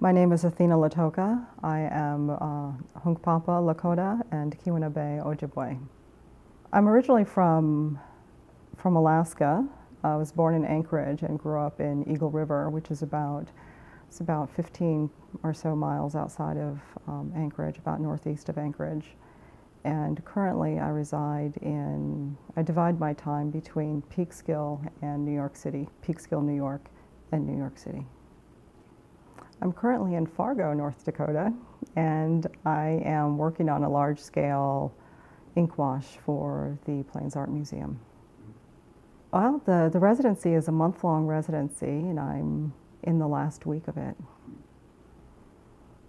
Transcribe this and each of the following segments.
My name is Athena LaTocha. I am Hunkpapa Lakota and Keweenaw Ojibwe. I'm originally from Alaska. I was born in Anchorage and grew up in Eagle River, which is about 15 or so miles outside of Anchorage, about northeast of Anchorage. And currently I divide my time between Peekskill and New York City, Peekskill, New York, and New York City. I'm currently in Fargo, North Dakota, and I am working on a large-scale ink wash for the Plains Art Museum. Well, the residency is a month-long residency, and I'm in the last week of it.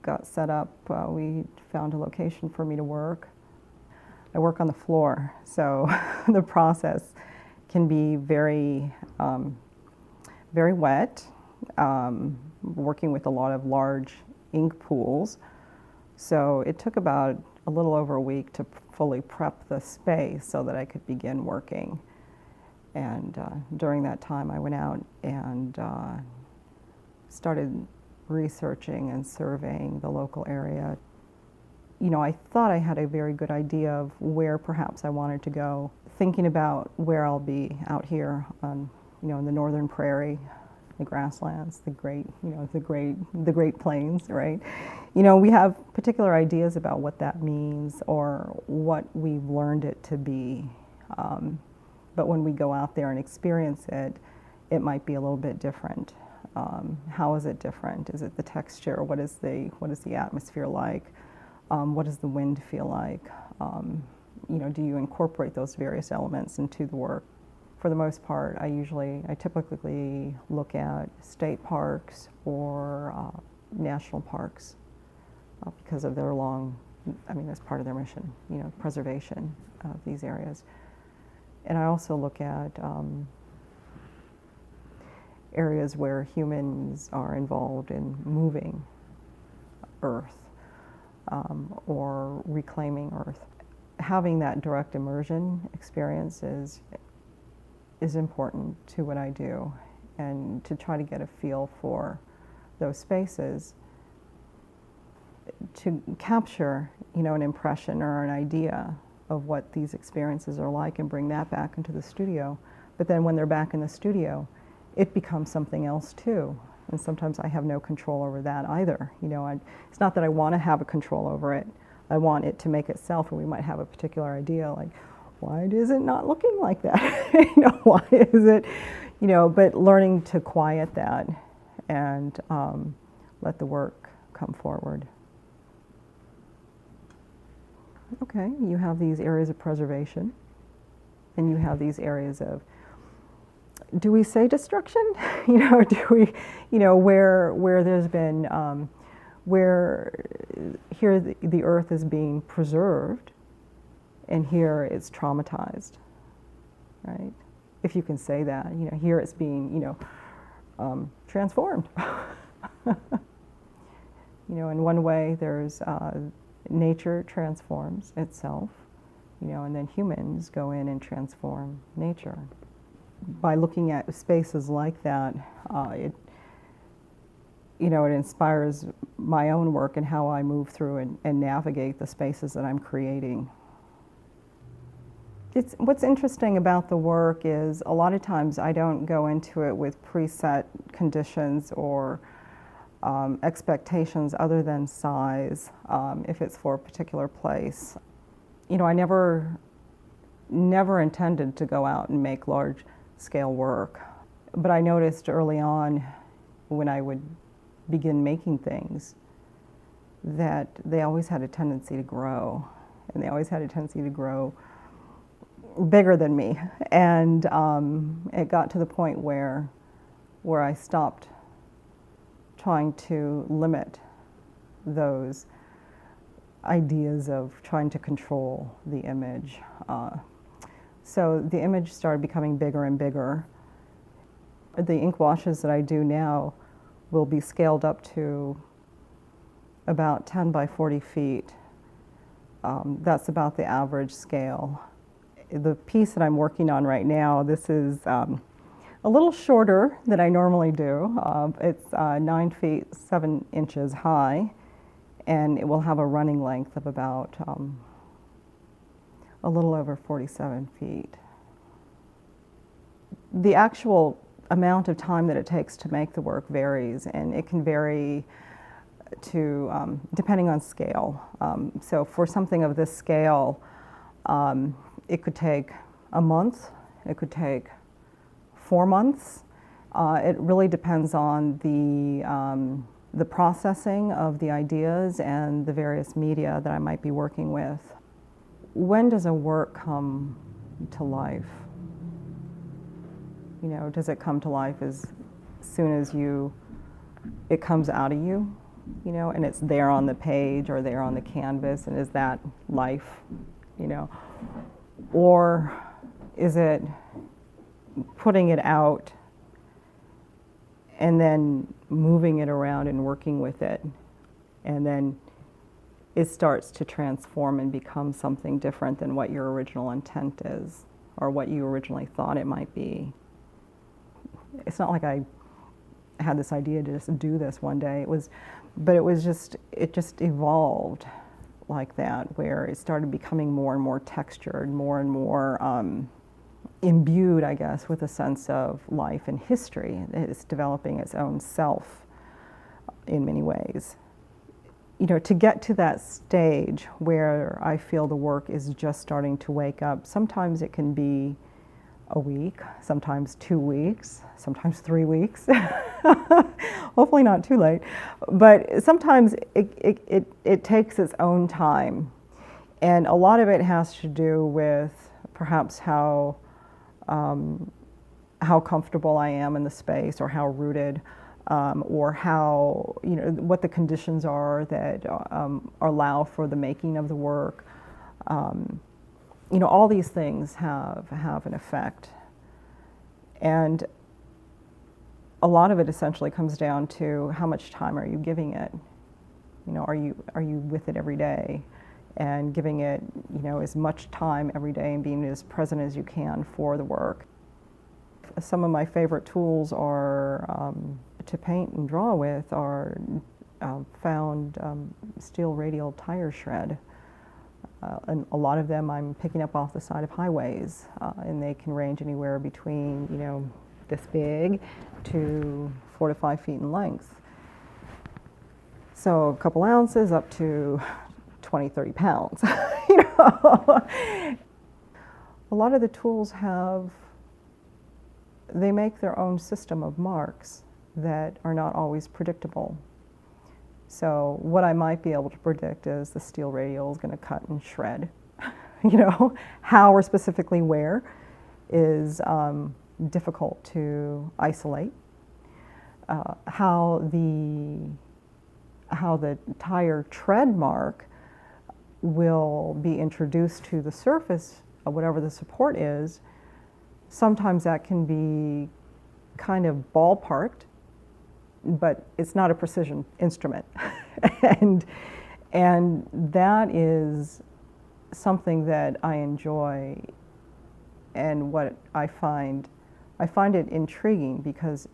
Got set up, we found a location for me to work. I work on the floor, so the process can be very wet, working with a lot of large ink pools. So it took about a little over a week to fully prep the space so that I could begin working. And during that time, I went out and started researching and surveying the local area. You know, I thought I had a very good idea of where perhaps I wanted to go, thinking about where I'll be out here on, in the northern prairie, the grasslands, the great plains, right? We have particular ideas about what that means or what we've learned it to be. But when we go out there and experience it, it might be a little bit different. How is it different? Is it the texture? What is the atmosphere like? What does the wind feel like? Do you incorporate those various elements into the work? For the most part, I typically look at state parks or national parks because of their that's part of their mission, preservation of these areas. And I also look at areas where humans are involved in moving Earth or reclaiming Earth. Having that direct immersion experience is important to what I do, and to try to get a feel for those spaces, to capture, an impression or an idea of what these experiences are like and bring that back into the studio. But then when they're back in the studio, it becomes something else too. And sometimes I have no control over that either. It's not that I want to have a control over it. I want it to make itself, and we might have a particular idea like, why is it not looking like that? Why is it, but learning to quiet that and let the work come forward. Okay, you have these areas of preservation, and you have these areas of, do we say destruction? Do we, where there's been, where here the earth is being preserved, and here it's traumatized, right? If you can say that, here it's being, transformed. In one way, there's nature transforms itself, and then humans go in and transform nature. By looking at spaces like that, it inspires my own work and how I move through and navigate the spaces that I'm creating. What's interesting about the work is a lot of times I don't go into it with preset conditions or expectations other than size, if it's for a particular place. I never intended to go out and make large scale work, but I noticed early on when I would begin making things that they always had a tendency to grow, and they always had a tendency to grow bigger than me. And it got to the point where I stopped trying to limit those ideas of trying to control the image. So the image started becoming bigger and bigger. The ink washes that I do now will be scaled up to about 10 by 40 feet. That's about the average scale. The piece that I'm working on right now, this is a little shorter than I normally do. It's 9 feet 7 inches high, and it will have a running length of about a little over 47 feet. The actual amount of time that it takes to make the work varies, and it can vary to depending on scale. So for something of this scale, it could take a month, it could take 4 months. It really depends on the processing of the ideas and the various media that I might be working with. When does a work come to life? You know, does it come to life as soon as it comes out of you, you know, and it's there on the page or there on the canvas, and is that life, you know? Or is it putting it out and then moving it around and working with it, and then it starts to transform and become something different than what your original intent is or what you originally thought it might be? It's not like I had this idea to just do this one day. It just evolved like that, where it started becoming more and more textured, more and more imbued, I guess, with a sense of life and history. It's developing its own self in many ways. You know, to get to that stage where I feel the work is just starting to wake up, sometimes it can be a week, sometimes 2 weeks, sometimes 3 weeks. Hopefully not too late. But sometimes it takes its own time. And a lot of it has to do with perhaps how comfortable I am in the space, or how rooted, or how, you know, what the conditions are that allow for the making of the work. You know, all these things have an effect. And a lot of it essentially comes down to how much time are you giving it? You know, are you with it every day and giving it, you know, as much time every day and being as present as you can for the work? Some of my favorite tools are to paint and draw with are found steel radial tire shred. And a lot of them I'm picking up off the side of highways, and they can range anywhere between, you know, this big to 4 to 5 feet in length. So a couple ounces up to 20, 30 pounds. You know? A lot of the tools they make their own system of marks that are not always predictable. So what I might be able to predict is the steel radial is going to cut and shred. You know, how or specifically where is difficult to isolate. How the tire tread mark will be introduced to the surface of whatever the support is, sometimes that can be kind of ballparked, but it's not a precision instrument. and that is something that I enjoy, and what I find it intriguing because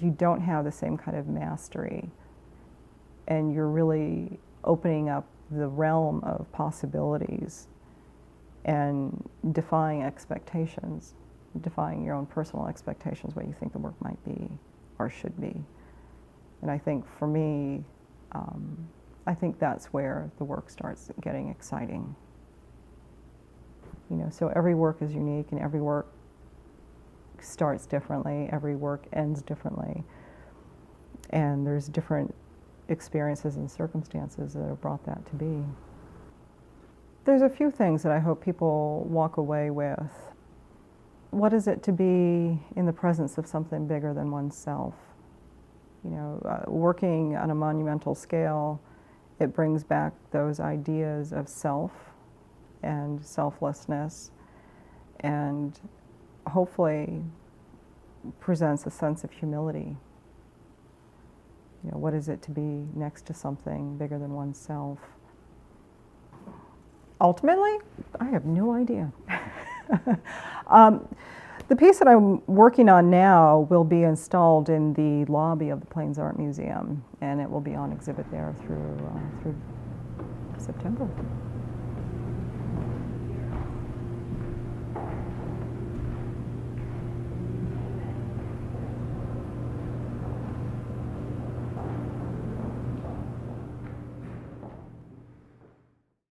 you don't have the same kind of mastery, and you're really opening up the realm of possibilities and defying expectations, defying your own personal expectations, what you think the work might be or should be. And I think for me, I think that's where the work starts getting exciting. You know, so every work is unique, and every work starts differently, every work ends differently, and there's different experiences and circumstances that have brought that to be. There's a few things that I hope people walk away with. What is it to be in the presence of something bigger than oneself? You know, working on a monumental scale, it brings back those ideas of self and selflessness, and hopefully presents a sense of humility. You know, what is it to be next to something bigger than oneself? Ultimately, I have no idea. The piece that I'm working on now will be installed in the lobby of the Plains Art Museum, and it will be on exhibit there through September.